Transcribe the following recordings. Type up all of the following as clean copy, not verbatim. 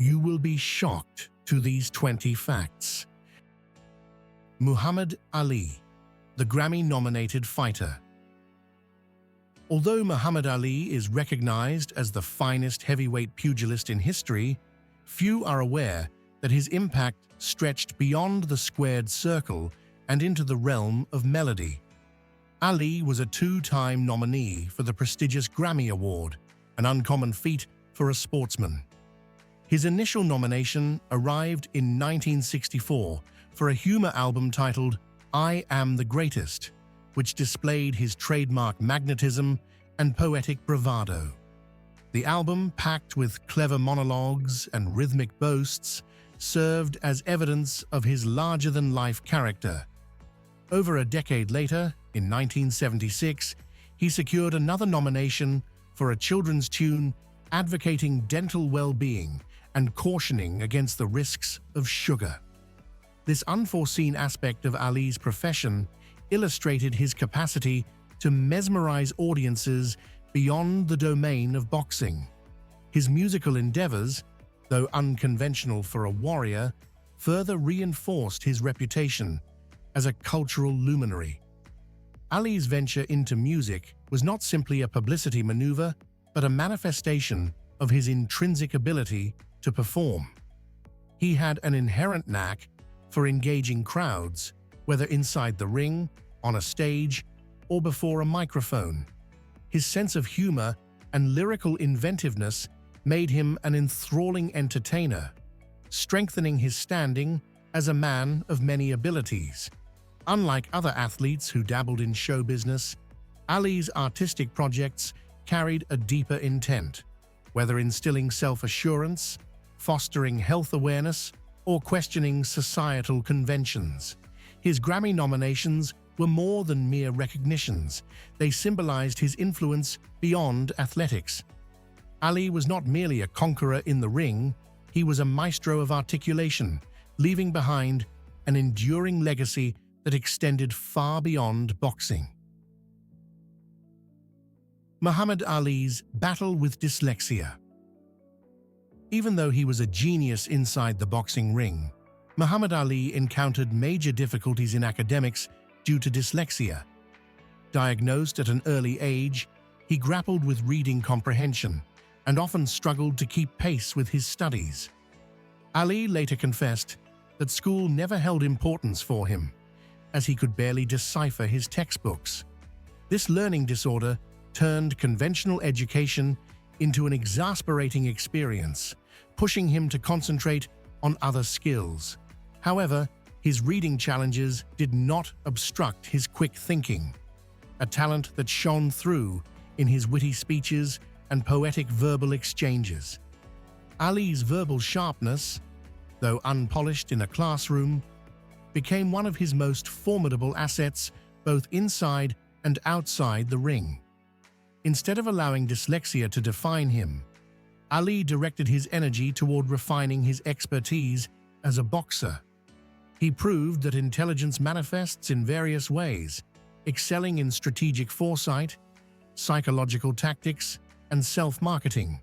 You will be shocked to these 20 facts. Muhammad Ali, the Grammy-nominated fighter. Although Muhammad Ali is recognized as the finest heavyweight pugilist in history, few are aware that his impact stretched beyond the squared circle and into the realm of melody. Ali was a two-time nominee for the prestigious Grammy Award, an uncommon feat for a sportsman. His initial nomination arrived in 1964 for a humor album titled "I Am the Greatest," which displayed his trademark magnetism and poetic bravado. The album, packed with clever monologues and rhythmic boasts, served as evidence of his larger-than-life character. Over a decade later, in 1976, he secured another nomination for a children's tune advocating dental well-being and cautioning against the risks of sugar. This unforeseen aspect of Ali's profession illustrated his capacity to mesmerize audiences beyond the domain of boxing. His musical endeavors, though unconventional for a warrior, further reinforced his reputation as a cultural luminary. Ali's venture into music was not simply a publicity maneuver, but a manifestation of his intrinsic ability to perform. He had an inherent knack for engaging crowds, whether inside the ring, on a stage, or before a microphone. His sense of humor and lyrical inventiveness made him an enthralling entertainer, strengthening his standing as a man of many abilities. Unlike other athletes who dabbled in show business, Ali's artistic projects carried a deeper intent, whether instilling self-assurance, fostering health awareness, or questioning societal conventions. His Grammy nominations were more than mere recognitions. They symbolized his influence beyond athletics. Ali was not merely a conqueror in the ring, he was a maestro of articulation, leaving behind an enduring legacy that extended far beyond boxing. Muhammad Ali's battle with dyslexia. Even though he was a genius inside the boxing ring, Muhammad Ali encountered major difficulties in academics due to dyslexia. Diagnosed at an early age, he grappled with reading comprehension and often struggled to keep pace with his studies. Ali later confessed that school never held importance for him, as he could barely decipher his textbooks. This learning disorder turned conventional education into an exasperating experience, pushing him to concentrate on other skills. However, his reading challenges did not obstruct his quick thinking, a talent that shone through in his witty speeches and poetic verbal exchanges. Ali's verbal sharpness, though unpolished in a classroom, became one of his most formidable assets both inside and outside the ring. Instead of allowing dyslexia to define him, Ali directed his energy toward refining his expertise as a boxer. He proved that intelligence manifests in various ways, excelling in strategic foresight, psychological tactics, and self-marketing.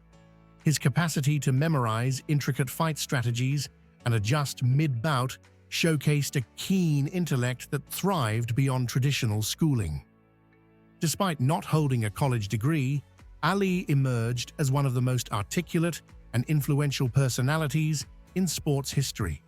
His capacity to memorize intricate fight strategies and adjust mid-bout showcased a keen intellect that thrived beyond traditional schooling. Despite not holding a college degree, Ali emerged as one of the most articulate and influential personalities in sports history.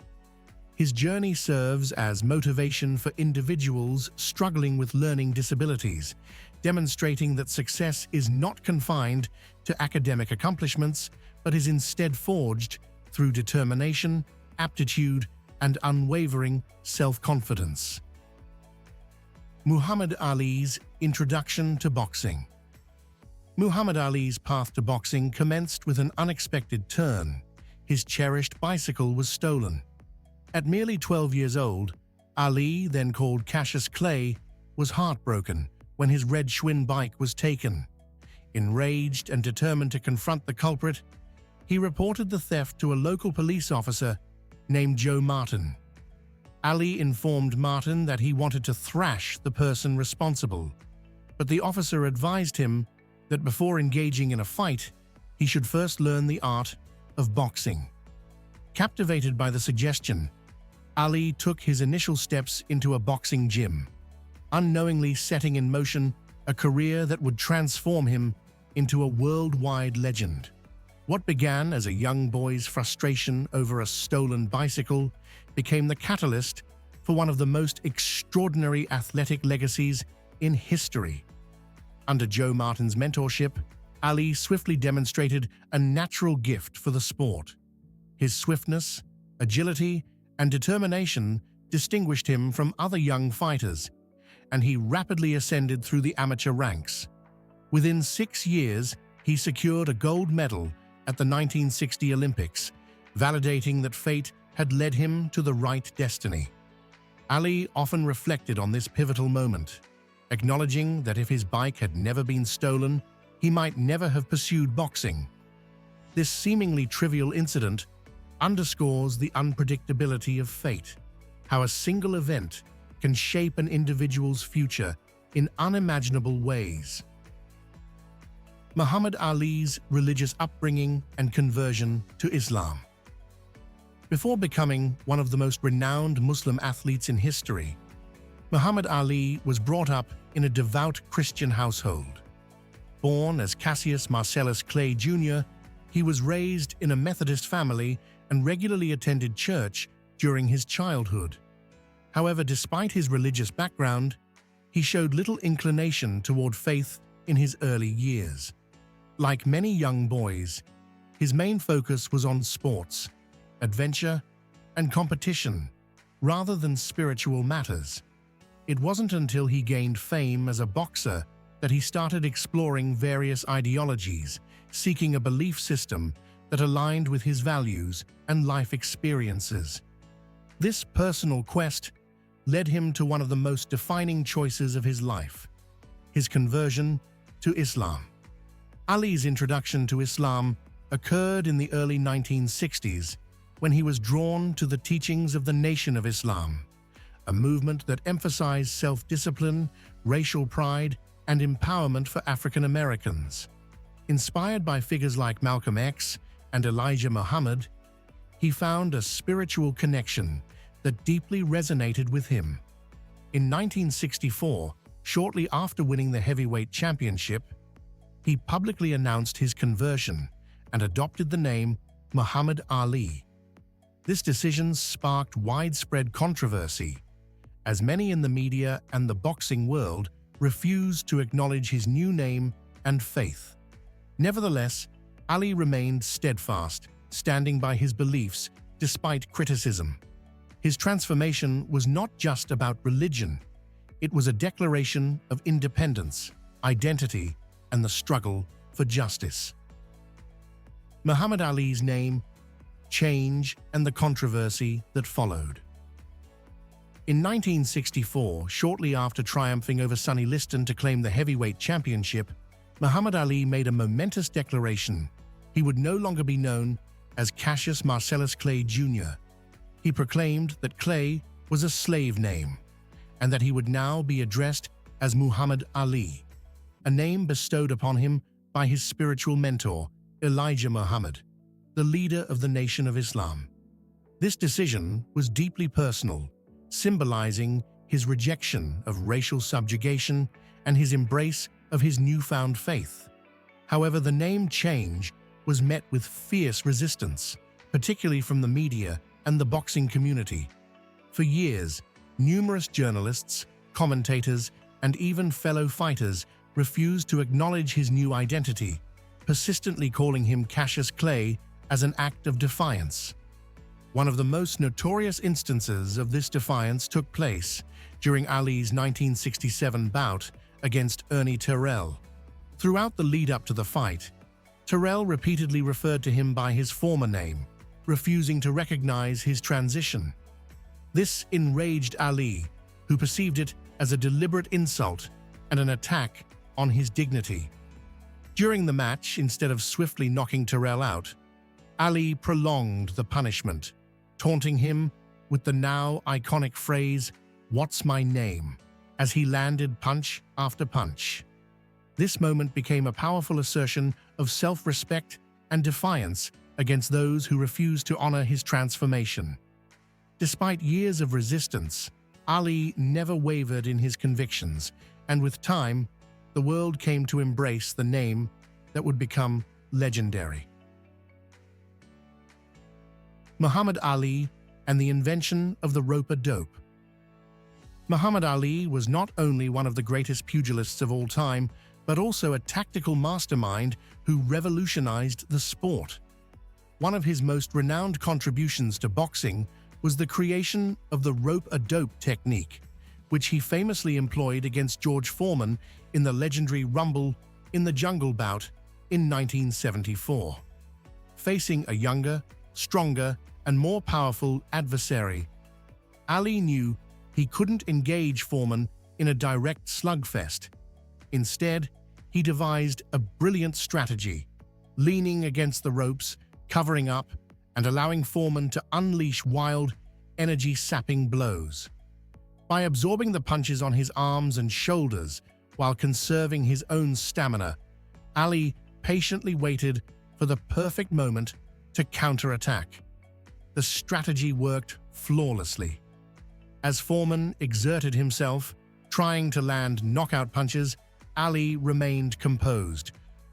His journey serves as motivation for individuals struggling with learning disabilities, demonstrating that success is not confined to academic accomplishments, but is instead forged through determination, aptitude, and unwavering self-confidence. Muhammad Ali's introduction to boxing. Muhammad Ali's path to boxing commenced with an unexpected turn. His cherished bicycle was stolen. At merely 12 years old, Ali, then called Cassius Clay, was heartbroken when his red Schwinn bike was taken. Enraged and determined to confront the culprit, he reported the theft to a local police officer named Joe Martin. Ali informed Martin that he wanted to thrash the person responsible, but the officer advised him that before engaging in a fight, he should first learn the art of boxing. Captivated by the suggestion, Ali took his initial steps into a boxing gym, unknowingly setting in motion a career that would transform him into a worldwide legend. What began as a young boy's frustration over a stolen bicycle became the catalyst for one of the most extraordinary athletic legacies in history. Under Joe Martin's mentorship, Ali swiftly demonstrated a natural gift for the sport. His swiftness, agility, and determination distinguished him from other young fighters, and he rapidly ascended through the amateur ranks. Within 6 years, he secured a gold medal at the 1960 Olympics, validating that fate had led him to the right destiny. Ali often reflected on this pivotal moment, acknowledging that if his bike had never been stolen, he might never have pursued boxing. This seemingly trivial incident underscores the unpredictability of fate, how a single event can shape an individual's future in unimaginable ways. Muhammad Ali's religious upbringing and conversion to Islam. Before becoming one of the most renowned Muslim athletes in history, Muhammad Ali was brought up in a devout Christian household. Born as Cassius Marcellus Clay Jr., he was raised in a Methodist family and regularly attended church during his childhood. However, despite his religious background, he showed little inclination toward faith in his early years. Like many young boys, his main focus was on sports, adventure, and competition, rather than spiritual matters. It wasn't until he gained fame as a boxer that he started exploring various ideologies, seeking a belief system that aligned with his values and life experiences. This personal quest led him to one of the most defining choices of his life: his conversion to Islam. Ali's introduction to Islam occurred in the early 1960s when he was drawn to the teachings of the Nation of Islam, a movement that emphasized self-discipline, racial pride, and empowerment for African Americans. Inspired by figures like Malcolm X and Elijah Muhammad, he found a spiritual connection that deeply resonated with him. In 1964, shortly after winning the heavyweight championship, he publicly announced his conversion and adopted the name Muhammad Ali. This decision sparked widespread controversy, as many in the media and the boxing world refused to acknowledge his new name and faith. Nevertheless, Ali remained steadfast, standing by his beliefs despite criticism. His transformation was not just about religion. It was a declaration of independence, identity, and the struggle for justice. Muhammad Ali's name, change, and the controversy that followed. In 1964, shortly after triumphing over Sonny Liston to claim the heavyweight championship, Muhammad Ali made a momentous declaration. He would no longer be known as Cassius Marcellus Clay Jr. He proclaimed that Clay was a slave name, and that he would now be addressed as Muhammad Ali, a name bestowed upon him by his spiritual mentor, Elijah Muhammad, the leader of the Nation of Islam. This decision was deeply personal, symbolizing his rejection of racial subjugation and his embrace of his newfound faith. However, the name change was met with fierce resistance, particularly from the media and the boxing community. For years, numerous journalists, commentators, and even fellow fighters refused to acknowledge his new identity, persistently calling him Cassius Clay as an act of defiance. One of the most notorious instances of this defiance took place during Ali's 1967 bout against Ernie Terrell. Throughout the lead-up to the fight, Terrell repeatedly referred to him by his former name, refusing to recognize his transition. This enraged Ali, who perceived it as a deliberate insult and an attack on his dignity. During the match, instead of swiftly knocking Terrell out, Ali prolonged the punishment, taunting him with the now iconic phrase, "What's my name?" as he landed punch after punch. This moment became a powerful assertion of self-respect and defiance against those who refused to honor his transformation. Despite years of resistance, Ali never wavered in his convictions, and with time, the world came to embrace the name that would become legendary. Muhammad Ali and the invention of the rope-a-dope. Muhammad Ali was not only one of the greatest pugilists of all time, but also a tactical mastermind who revolutionized the sport. One of his most renowned contributions to boxing was the creation of the rope-a-dope technique, which he famously employed against George Foreman in the legendary Rumble in the Jungle bout in 1974. Facing a younger, stronger, and more powerful adversary, Ali knew he couldn't engage Foreman in a direct slugfest. Instead, he devised a brilliant strategy, leaning against the ropes, covering up, and allowing Foreman to unleash wild, energy-sapping blows. By absorbing the punches on his arms and shoulders while conserving his own stamina, Ali patiently waited for the perfect moment to counterattack. The strategy worked flawlessly. As Foreman exerted himself, trying to land knockout punches, Ali remained composed,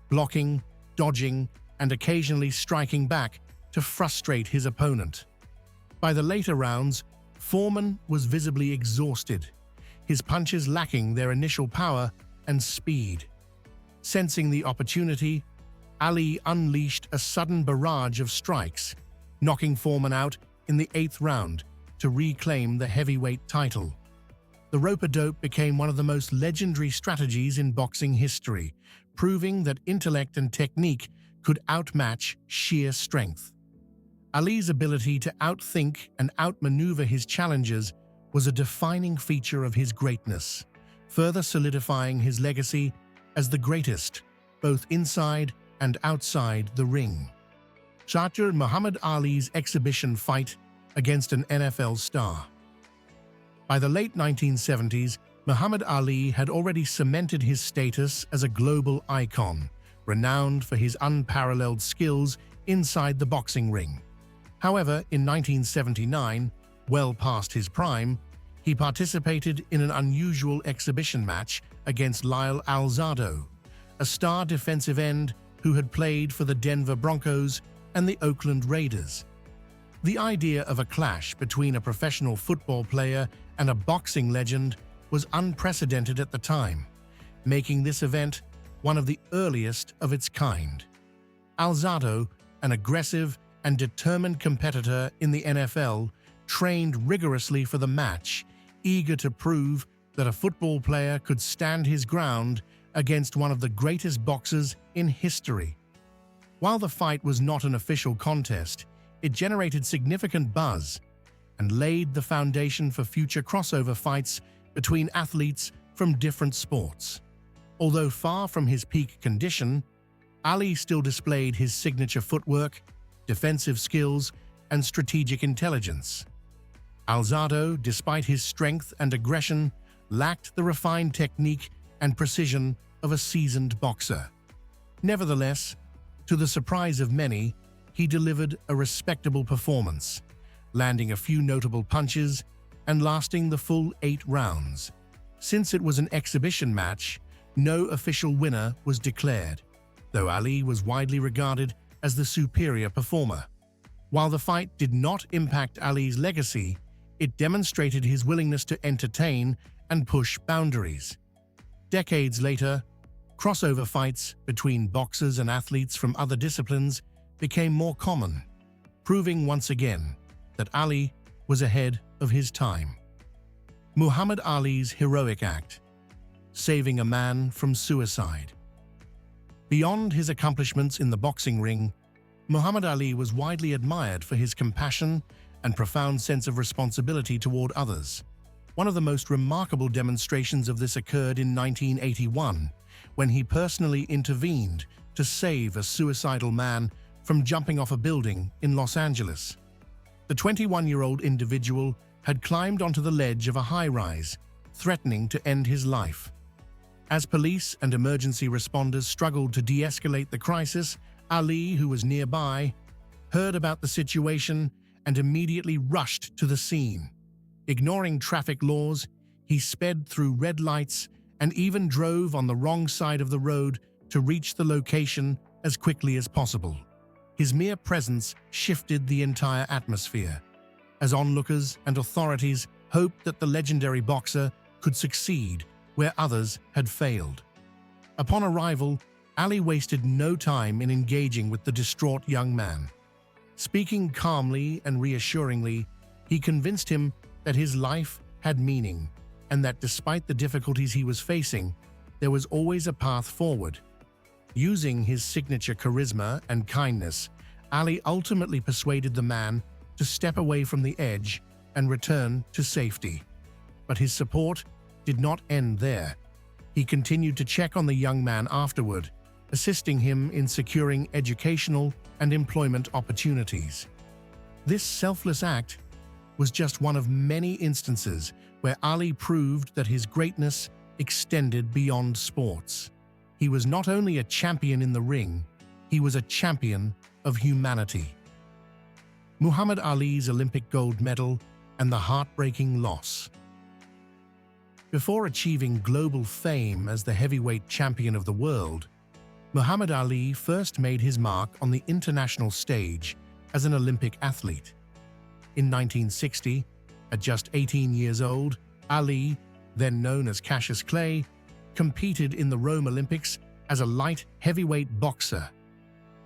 blocking, dodging, and occasionally striking back to frustrate his opponent. By the later rounds, Foreman was visibly exhausted, his punches lacking their initial power and speed. Sensing the opportunity, Ali unleashed a sudden barrage of strikes, knocking Foreman out in the 8th round to reclaim the heavyweight title. The rope-a-dope became one of the most legendary strategies in boxing history, proving that intellect and technique could outmatch sheer strength. Ali's ability to outthink and outmaneuver his challengers was a defining feature of his greatness, further solidifying his legacy as the greatest, both inside and outside the ring. Frazier, Muhammad Ali's exhibition fight against an NFL star. By the late 1970s, Muhammad Ali had already cemented his status as a global icon, renowned for his unparalleled skills inside the boxing ring. However, in 1979, well past his prime, he participated in an unusual exhibition match against Lyle Alzado, a star defensive end who had played for the Denver Broncos and the Oakland Raiders. The idea of a clash between a professional football player and a boxing legend was unprecedented at the time, making this event one of the earliest of its kind. Alzado, an aggressive and determined competitor in the NFL, trained rigorously for the match, eager to prove that a football player could stand his ground against one of the greatest boxers in history. While the fight was not an official contest, it generated significant buzz and laid the foundation for future crossover fights between athletes from different sports. Although far from his peak condition, Ali still displayed his signature footwork, defensive skills, and strategic intelligence. Alzado, despite his strength and aggression, lacked the refined technique and precision of a seasoned boxer. Nevertheless, to the surprise of many, he delivered a respectable performance, landing a few notable punches and lasting the full 8 rounds. Since it was an exhibition match, no official winner was declared, though Ali was widely regarded as the superior performer. While the fight did not impact Ali's legacy, it demonstrated his willingness to entertain and push boundaries. Decades later, crossover fights between boxers and athletes from other disciplines became more common, proving once again that Ali was ahead of his time. Muhammad Ali's heroic act, saving a man from suicide. Beyond his accomplishments in the boxing ring, Muhammad Ali was widely admired for his compassion and profound sense of responsibility toward others. One of the most remarkable demonstrations of this occurred in 1981, when he personally intervened to save a suicidal man from jumping off a building in Los Angeles. The 21-year-old individual had climbed onto the ledge of a high-rise, threatening to end his life. As police and emergency responders struggled to de-escalate the crisis, Ali, who was nearby, heard about the situation and immediately rushed to the scene. Ignoring traffic laws, he sped through red lights and even drove on the wrong side of the road to reach the location as quickly as possible. His mere presence shifted the entire atmosphere, as onlookers and authorities hoped that the legendary boxer could succeed where others had failed. Upon arrival, Ali wasted no time in engaging with the distraught young man. Speaking calmly and reassuringly, he convinced him that his life had meaning and that despite the difficulties he was facing, there was always a path forward. Using his signature charisma and kindness, Ali ultimately persuaded the man to step away from the edge and return to safety. But his support did not end there. He continued to check on the young man afterward, assisting him in securing educational and employment opportunities. This selfless act was just one of many instances where Ali proved that his greatness extended beyond sports. He was not only a champion in the ring, he was a champion of humanity. Muhammad Ali's Olympic gold medal and the heartbreaking loss. Before achieving global fame as the heavyweight champion of the world, Muhammad Ali first made his mark on the international stage as an Olympic athlete. In 1960, at just 18 years old, Ali, then known as Cassius Clay, competed in the Rome Olympics as a light heavyweight boxer.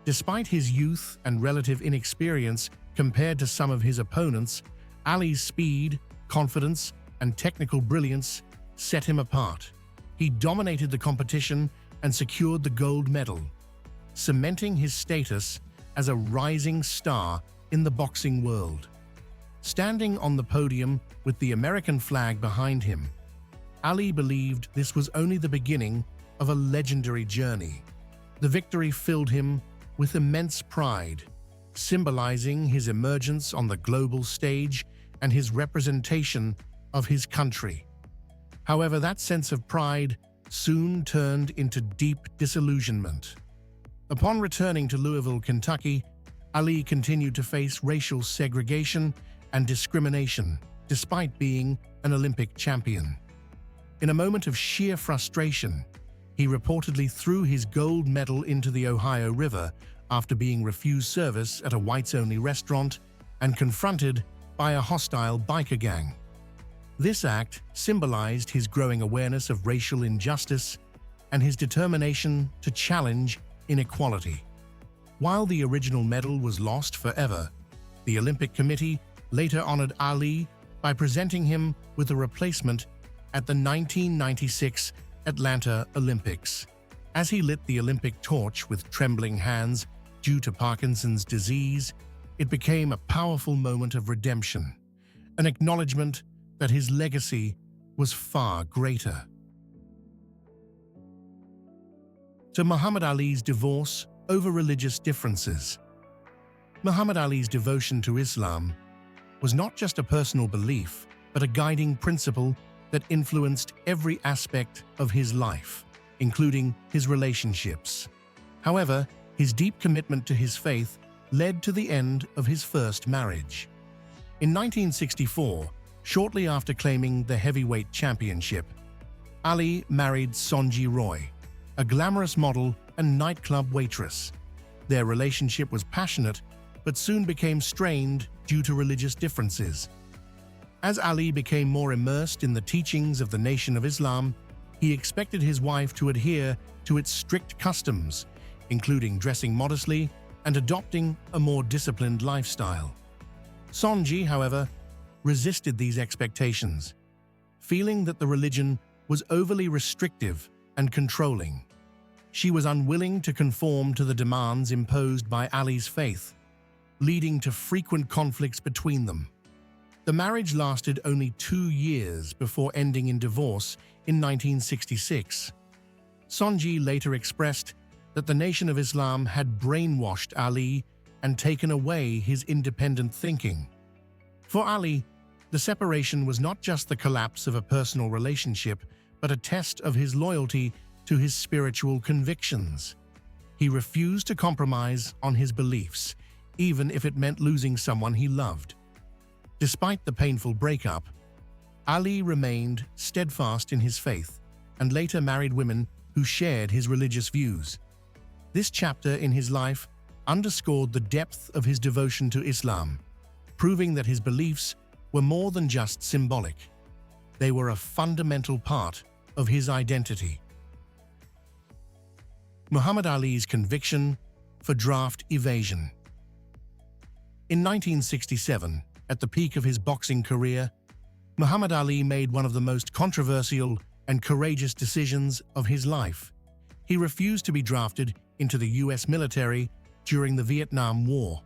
Despite his youth and relative inexperience compared to some of his opponents, Ali's speed, confidence, and technical brilliance set him apart. He dominated the competition and secured the gold medal, cementing his status as a rising star in the boxing world. Standing on the podium with the American flag behind him, Ali believed this was only the beginning of a legendary journey. The victory filled him with immense pride, symbolizing his emergence on the global stage and his representation of his country. However, that sense of pride soon turned into deep disillusionment. Upon returning to Louisville, Kentucky, Ali continued to face racial segregation and discrimination, despite being an Olympic champion. In a moment of sheer frustration, he reportedly threw his gold medal into the Ohio River after being refused service at a whites-only restaurant and confronted by a hostile biker gang. This act symbolized his growing awareness of racial injustice and his determination to challenge inequality. While the original medal was lost forever, the Olympic Committee later honored Ali by presenting him with a replacement at the 1996 Atlanta Olympics. As he lit the Olympic torch with trembling hands due to Parkinson's disease, it became a powerful moment of redemption, an acknowledgement that his legacy was far greater. To Muhammad Ali's divorce over religious differences. Muhammad Ali's devotion to Islam was not just a personal belief, but a guiding principle that influenced every aspect of his life, including his relationships. However, his deep commitment to his faith led to the end of his first marriage. In 1964, shortly after claiming the heavyweight championship, Ali married Sonji Roy, a glamorous model and nightclub waitress. Their relationship was passionate, but soon became strained due to religious differences. As Ali became more immersed in the teachings of the Nation of Islam, he expected his wife to adhere to its strict customs, including dressing modestly and adopting a more disciplined lifestyle. Sonji, however, resisted these expectations, feeling that the religion was overly restrictive and controlling. She was unwilling to conform to the demands imposed by Ali's faith, leading to frequent conflicts between them. The marriage lasted only 2 years before ending in divorce in 1966. Sonji later expressed that the Nation of Islam had brainwashed Ali and taken away his independent thinking. For Ali, the separation was not just the collapse of a personal relationship, but a test of his loyalty to his spiritual convictions. He refused to compromise on his beliefs, even if it meant losing someone he loved. Despite the painful breakup, Ali remained steadfast in his faith and later married women who shared his religious views. This chapter in his life underscored the depth of his devotion to Islam, proving that his beliefs were more than just symbolic. They were a fundamental part of his identity. Muhammad Ali's conviction for draft evasion. In 1967, at the peak of his boxing career, Muhammad Ali made one of the most controversial and courageous decisions of his life. He refused to be drafted into the US military during the Vietnam War.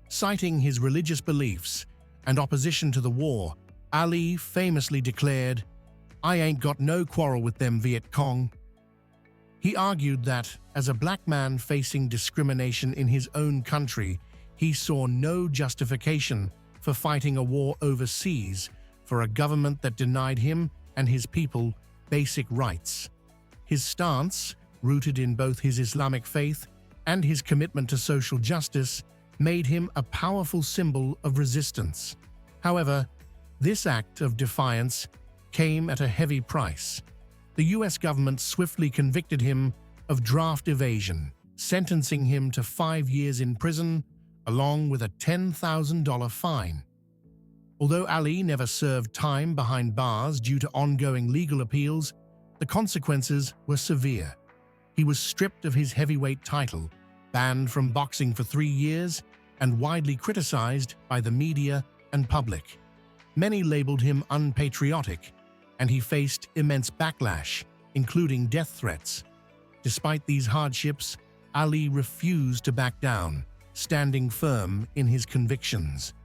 Citing his religious beliefs and opposition to the war, Ali famously declared, "I ain't got no quarrel with them Viet Cong." He argued that, as a black man facing discrimination in his own country, he saw no justification for fighting a war overseas for a government that denied him and his people basic rights. His stance, rooted in both his Islamic faith and his commitment to social justice, made him a powerful symbol of resistance. However, this act of defiance came at a heavy price. The US government swiftly convicted him of draft evasion, sentencing him to 5 years in prison, along with a $10,000 fine. Although Ali never served time behind bars due to ongoing legal appeals, the consequences were severe. He was stripped of his heavyweight title, banned from boxing for 3 years, and widely criticized by the media and public. Many labeled him unpatriotic, and he faced immense backlash, including death threats. Despite these hardships, Ali refused to back down, standing firm in his convictions.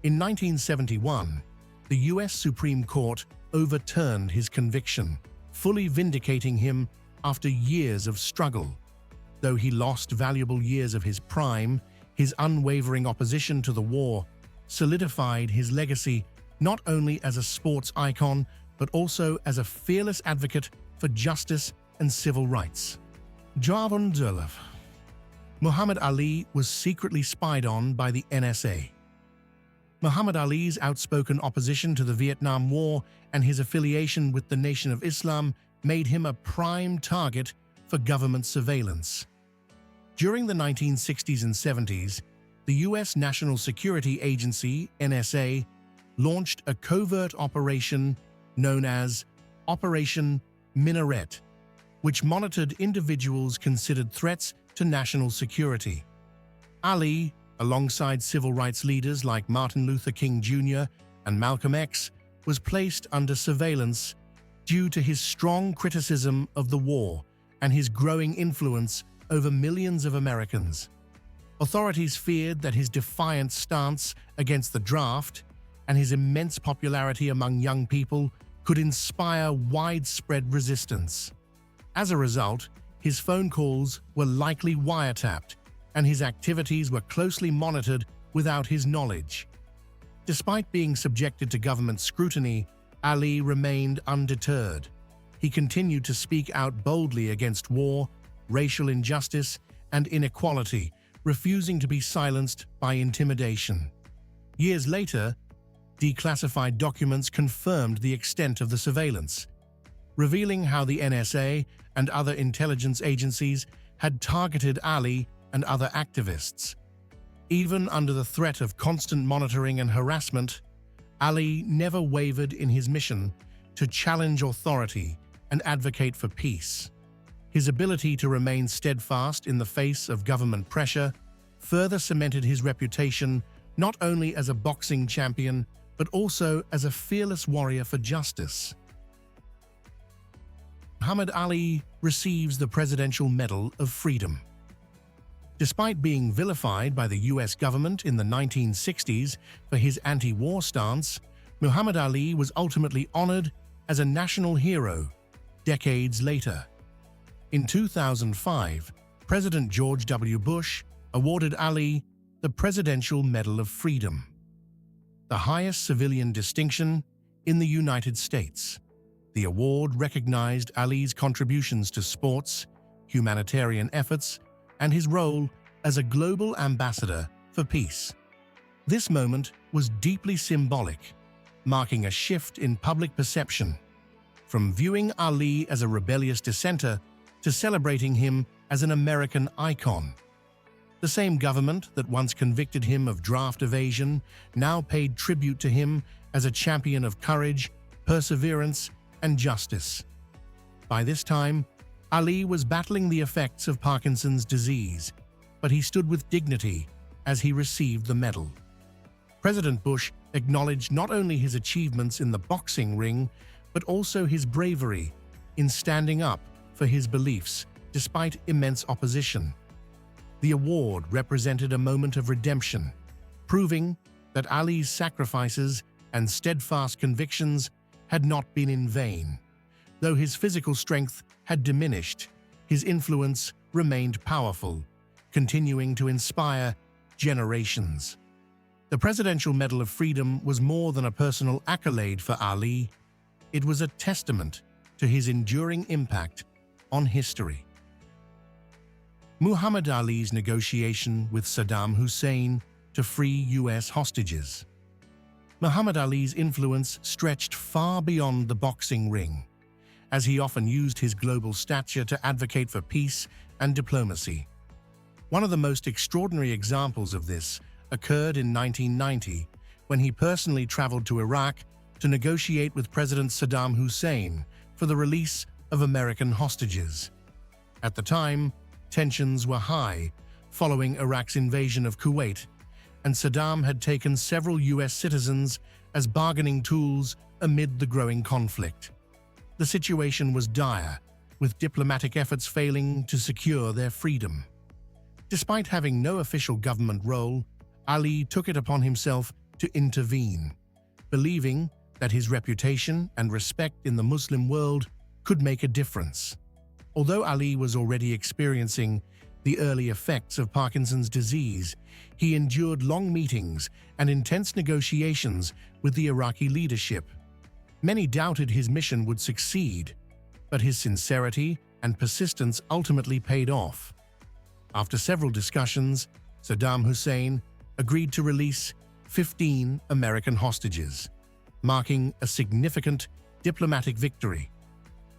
In 1971, the US Supreme Court overturned his conviction, fully vindicating him after years of struggle. Though he lost valuable years of his prime, his unwavering opposition to the war solidified his legacy not only as a sports icon, but also as a fearless advocate for justice and civil rights. Javon Zurlev. Muhammad Ali was secretly spied on by the NSA. Muhammad Ali's outspoken opposition to the Vietnam War and his affiliation with the Nation of Islam made him a prime target for government surveillance. During the 1960s and 70s, the US National Security Agency, NSA, launched a covert operation known as Operation Minaret, which monitored individuals considered threats to national security. Ali, alongside civil rights leaders like Martin Luther King Jr. and Malcolm X, was placed under surveillance due to his strong criticism of the war and his growing influence over millions of Americans. Authorities feared that his defiant stance against the draft and his immense popularity among young people could inspire widespread resistance. As a result, his phone calls were likely wiretapped, and his activities were closely monitored without his knowledge. Despite being subjected to government scrutiny, Ali remained undeterred. He continued to speak out boldly against war, racial injustice, and inequality, refusing to be silenced by intimidation. Years later, declassified documents confirmed the extent of the surveillance, revealing how the NSA and other intelligence agencies had targeted Ali and other activists. Even under the threat of constant monitoring and harassment, Ali never wavered in his mission to challenge authority and advocate for peace. His ability to remain steadfast in the face of government pressure further cemented his reputation not only as a boxing champion, but also as a fearless warrior for justice. Muhammad Ali receives the Presidential Medal of Freedom. Despite being vilified by the US government in the 1960s for his anti-war stance, Muhammad Ali was ultimately honored as a national hero decades later. In 2005, President George W. Bush awarded Ali the Presidential Medal of Freedom, the highest civilian distinction in the United States. The award recognized Ali's contributions to sports, humanitarian efforts, and his role as a global ambassador for peace. This moment was deeply symbolic, marking a shift in public perception, from viewing Ali as a rebellious dissenter to celebrating him as an American icon. The same government that once convicted him of draft evasion now paid tribute to him as a champion of courage, perseverance, and justice. By this time, Ali was battling the effects of Parkinson's disease, but he stood with dignity as he received the medal. President Bush acknowledged not only his achievements in the boxing ring, but also his bravery in standing up for his beliefs despite immense opposition. The award represented a moment of redemption, proving that Ali's sacrifices and steadfast convictions had not been in vain. Though his physical strength had diminished, his influence remained powerful, continuing to inspire generations. The Presidential Medal of Freedom was more than a personal accolade for Ali. It was a testament to his enduring impact on history. Muhammad Ali's negotiation with Saddam Hussein to free U.S. hostages. Muhammad Ali's influence stretched far beyond the boxing ring, as he often used his global stature to advocate for peace and diplomacy. One of the most extraordinary examples of this occurred in 1990, when he personally traveled to Iraq to negotiate with President Saddam Hussein for the release of American hostages. At the time, tensions were high following Iraq's invasion of Kuwait, and Saddam had taken several U.S. citizens as bargaining tools amid the growing conflict. The situation was dire, with diplomatic efforts failing to secure their freedom. Despite having no official government role, Ali took it upon himself to intervene, believing that his reputation and respect in the Muslim world could make a difference. Although Ali was already experiencing the early effects of Parkinson's disease, he endured long meetings and intense negotiations with the Iraqi leadership. Many doubted his mission would succeed, but his sincerity and persistence ultimately paid off. After several discussions, Saddam Hussein agreed to release 15 American hostages, marking a significant diplomatic victory.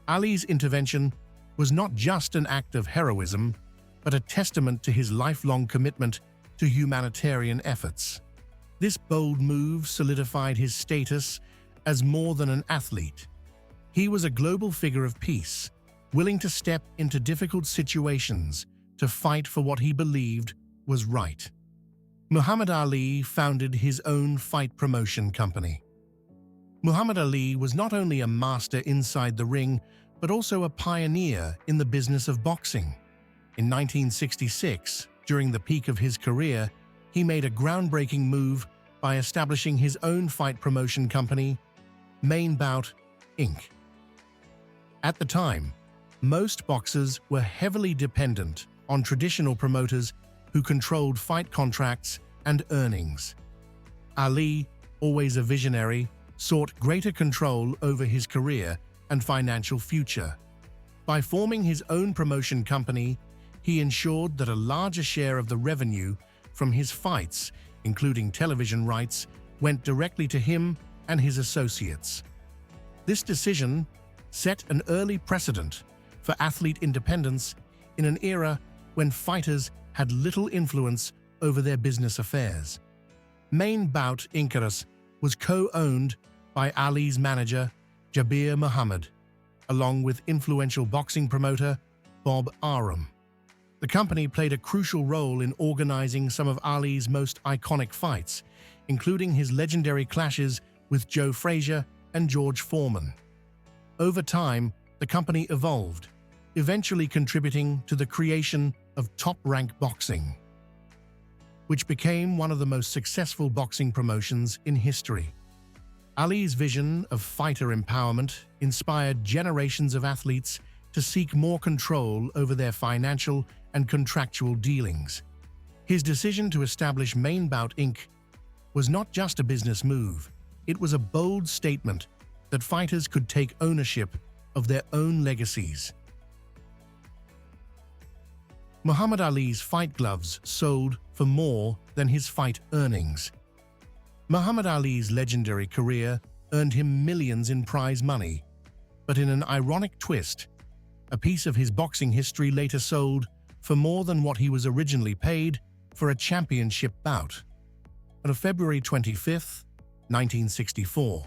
Ali's intervention was not just an act of heroism, but a testament to his lifelong commitment to humanitarian efforts. This bold move solidified his status as more than an athlete. He was a global figure of peace, willing to step into difficult situations to fight for what he believed was right. Muhammad Ali founded his own fight promotion company. Muhammad Ali was not only a master inside the ring, but also a pioneer in the business of boxing. In 1966, during the peak of his career, he made a groundbreaking move by establishing his own fight promotion company, Main Bout, Inc. At the time, most boxers were heavily dependent on traditional promoters who controlled fight contracts and earnings. Ali, always a visionary, sought greater control over his career and financial future. By forming his own promotion company, he ensured that a larger share of the revenue from his fights, including television rights, went directly to him and his associates. This decision set an early precedent for athlete independence in an era when fighters had little influence over their business affairs. Main Bout Inc. was co-owned by Ali's manager, Jabir Muhammad, along with influential boxing promoter Bob Arum. The company played a crucial role in organizing some of Ali's most iconic fights, including his legendary clashes with Joe Frazier and George Foreman. Over time, the company evolved, eventually contributing to the creation of Top Rank Boxing, which became one of the most successful boxing promotions in history. Ali's vision of fighter empowerment inspired generations of athletes to seek more control over their financial and contractual dealings. His decision to establish Main Bout Inc. was not just a business move, it was a bold statement that fighters could take ownership of their own legacies. Muhammad Ali's fight gloves sold for more than his fight earnings. Muhammad Ali's legendary career earned him millions in prize money, but in an ironic twist, a piece of his boxing history later sold for more than what he was originally paid for a championship bout. On February 25, 1964,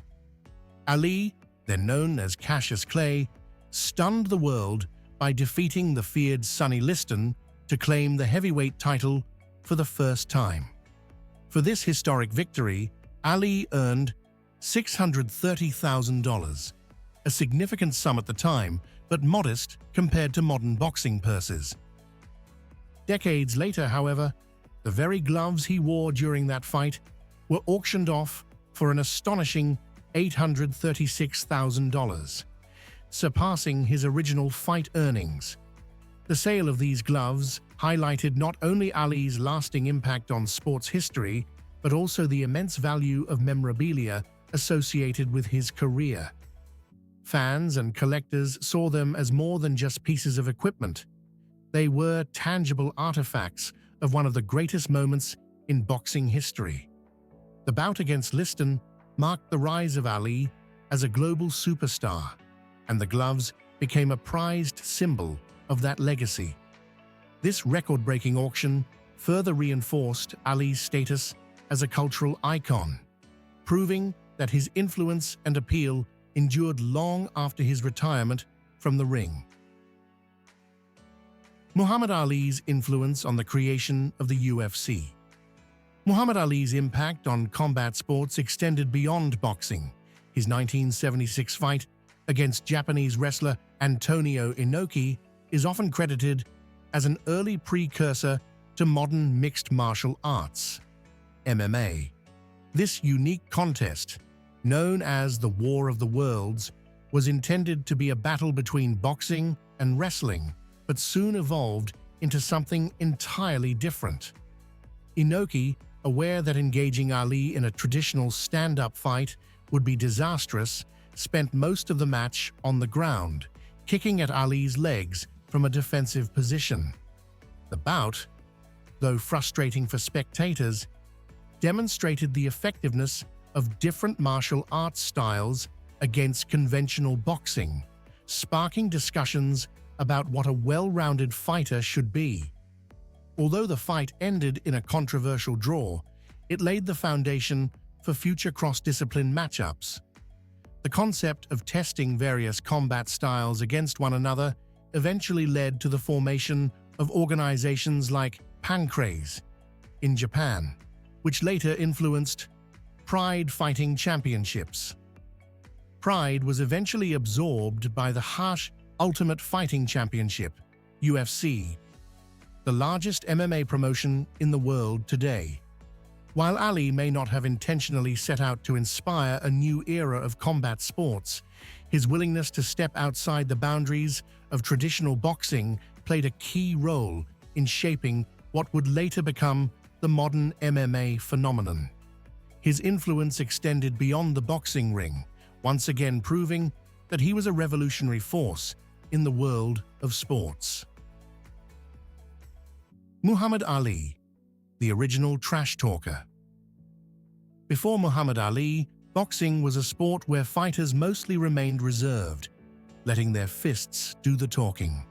Ali, then known as Cassius Clay, stunned the world by defeating the feared Sonny Liston to claim the heavyweight title for the first time. For this historic victory, Ali earned $630,000, a significant sum at the time, but modest compared to modern boxing purses. Decades later, however, the very gloves he wore during that fight were auctioned off for an astonishing $836,000, surpassing his original fight earnings. The sale of these gloves highlighted not only Ali's lasting impact on sports history, but also the immense value of memorabilia associated with his career. Fans and collectors saw them as more than just pieces of equipment. They were tangible artifacts of one of the greatest moments in boxing history. The bout against Liston marked the rise of Ali as a global superstar, and the gloves became a prized symbol of that legacy. This record-breaking auction further reinforced Ali's status as a cultural icon, proving that his influence and appeal endured long after his retirement from the ring. Muhammad Ali's influence on the creation of the UFC. Muhammad Ali's impact on combat sports extended beyond boxing. His 1976 fight against Japanese wrestler Antonio Inoki is often credited as an early precursor to modern mixed martial arts, MMA. This unique contest, known as the War of the Worlds, was intended to be a battle between boxing and wrestling, but soon evolved into something entirely different. Inoki, aware that engaging Ali in a traditional stand-up fight would be disastrous, spent most of the match on the ground, kicking at Ali's legs from a defensive position. The bout, though frustrating for spectators, demonstrated the effectiveness of different martial arts styles against conventional boxing, sparking discussions about what a well-rounded fighter should be. Although the fight ended in a controversial draw, it laid the foundation for future cross-discipline matchups. The concept of testing various combat styles against one another eventually led to the formation of organizations like Pancrase in Japan, which later influenced Pride Fighting Championships. Pride was eventually absorbed by the harsh Ultimate Fighting Championship, UFC, the largest MMA promotion in the world today. While Ali may not have intentionally set out to inspire a new era of combat sports, his willingness to step outside the boundaries of traditional boxing played a key role in shaping what would later become the modern MMA phenomenon. His influence extended beyond the boxing ring, once again proving that he was a revolutionary force in the world of sports. Muhammad Ali, the original trash talker. Before Muhammad Ali, boxing was a sport where fighters mostly remained reserved, letting their fists do the talking.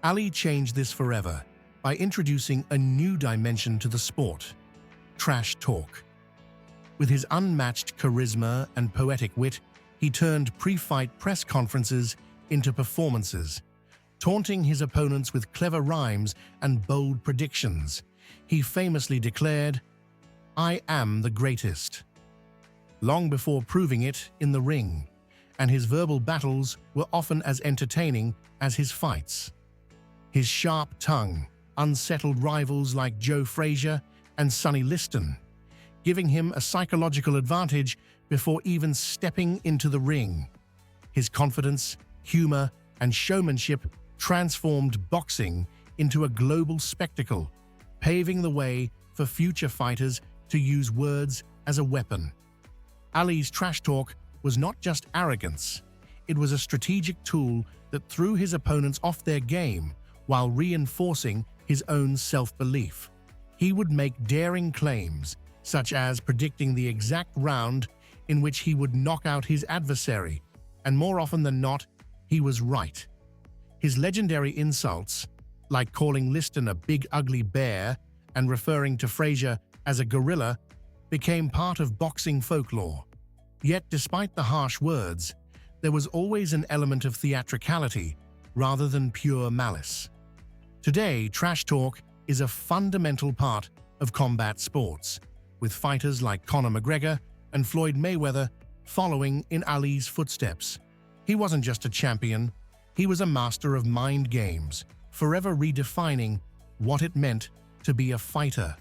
Ali changed this forever by introducing a new dimension to the sport: trash talk. With his unmatched charisma and poetic wit, he turned pre-fight press conferences into performances, taunting his opponents with clever rhymes and bold predictions. He famously declared, "I am the greatest," long before proving it in the ring, and his verbal battles were often as entertaining as his fights. His sharp tongue unsettled rivals like Joe Frazier and Sonny Liston, giving him a psychological advantage before even stepping into the ring. His confidence, humor, and showmanship transformed boxing into a global spectacle, paving the way for future fighters to use words as a weapon. Ali's trash talk was not just arrogance, it was a strategic tool that threw his opponents off their game while reinforcing his own self-belief. He would make daring claims, such as predicting the exact round in which he would knock out his adversary, and more often than not, he was right. His legendary insults, like calling Liston a big ugly bear and referring to Frazier as a gorilla, became part of boxing folklore. Yet, despite the harsh words, there was always an element of theatricality rather than pure malice. Today, trash talk is a fundamental part of combat sports, with fighters like Conor McGregor and Floyd Mayweather following in Ali's footsteps. He wasn't just a champion, he was a master of mind games, forever redefining what it meant to be a fighter.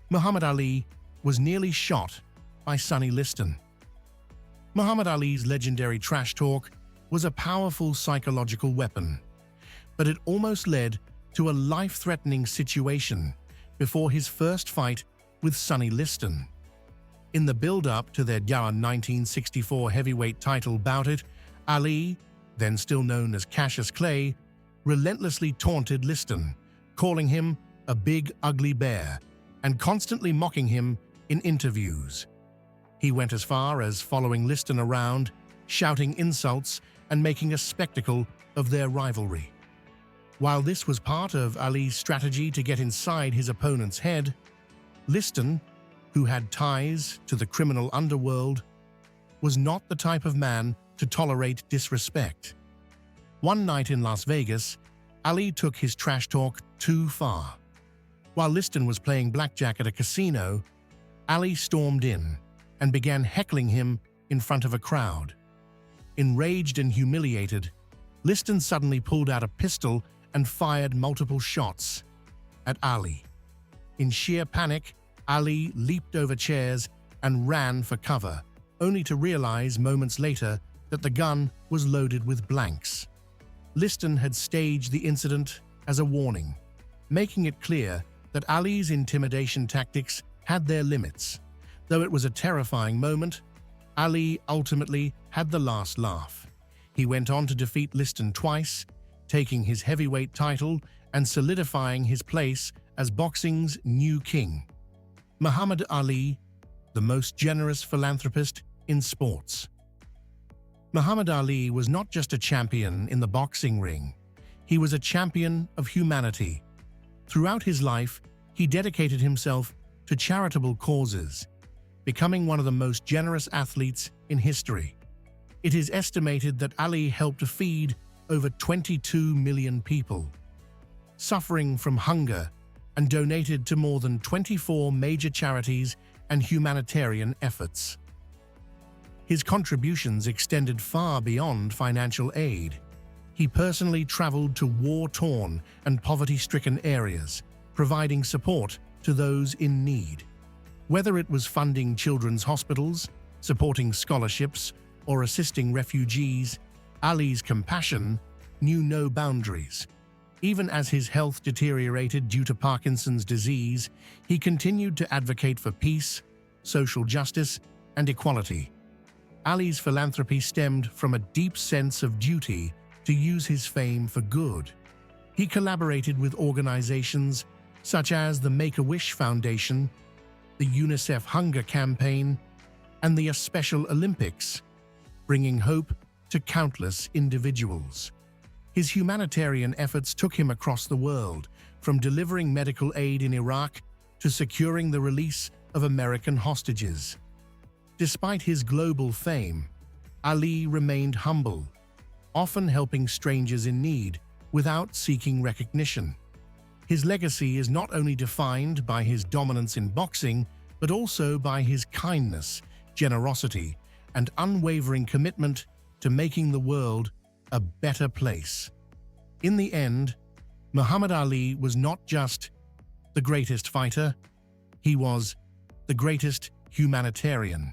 Muhammad Ali was nearly shot by Sonny Liston. Muhammad Ali's legendary trash talk was a powerful psychological weapon, but it almost led to a life-threatening situation before his first fight with Sonny Liston. In the build-up to their 1964 heavyweight title bout, Ali, then still known as Cassius Clay, relentlessly taunted Liston, calling him a big ugly bear and constantly mocking him in interviews. He went as far as following Liston around, shouting insults and making a spectacle of their rivalry. While this was part of Ali's strategy to get inside his opponent's head, Liston, who had ties to the criminal underworld, was not the type of man to tolerate disrespect. One night in Las Vegas, Ali took his trash talk too far. While Liston was playing blackjack at a casino, Ali stormed in and began heckling him in front of a crowd. Enraged and humiliated, Liston suddenly pulled out a pistol and fired multiple shots at Ali. In sheer panic, Ali leaped over chairs and ran for cover, only to realize moments later that the gun was loaded with blanks. Liston had staged the incident as a warning, making it clear that Ali's intimidation tactics had their limits. Though it was a terrifying moment, Ali ultimately had the last laugh. He went on to defeat Liston twice, taking his heavyweight title and solidifying his place as boxing's new king. Muhammad Ali, the most generous philanthropist in sports. Muhammad Ali was not just a champion in the boxing ring, he was a champion of humanity. Throughout his life, he dedicated himself to charitable causes, becoming one of the most generous athletes in history. It is estimated that Ali helped feed over 22 million people suffering from hunger and donated to more than 24 major charities and humanitarian efforts. His contributions extended far beyond financial aid. He personally traveled to war-torn and poverty-stricken areas, providing support to those in need. Whether it was funding children's hospitals, supporting scholarships, or assisting refugees, Ali's compassion knew no boundaries. Even as his health deteriorated due to Parkinson's disease, he continued to advocate for peace, social justice, and equality. Ali's philanthropy stemmed from a deep sense of duty to use his fame for good. He collaborated with organizations such as the Make-A-Wish Foundation, the UNICEF Hunger Campaign, and the Special Olympics, bringing hope to countless individuals. His humanitarian efforts took him across the world, from delivering medical aid in Iraq to securing the release of American hostages. Despite his global fame, Ali remained humble, often helping strangers in need without seeking recognition. His legacy is not only defined by his dominance in boxing, but also by his kindness, generosity, and unwavering commitment to making the world a better place. In the end, Muhammad Ali was not just the greatest fighter, he was the greatest humanitarian.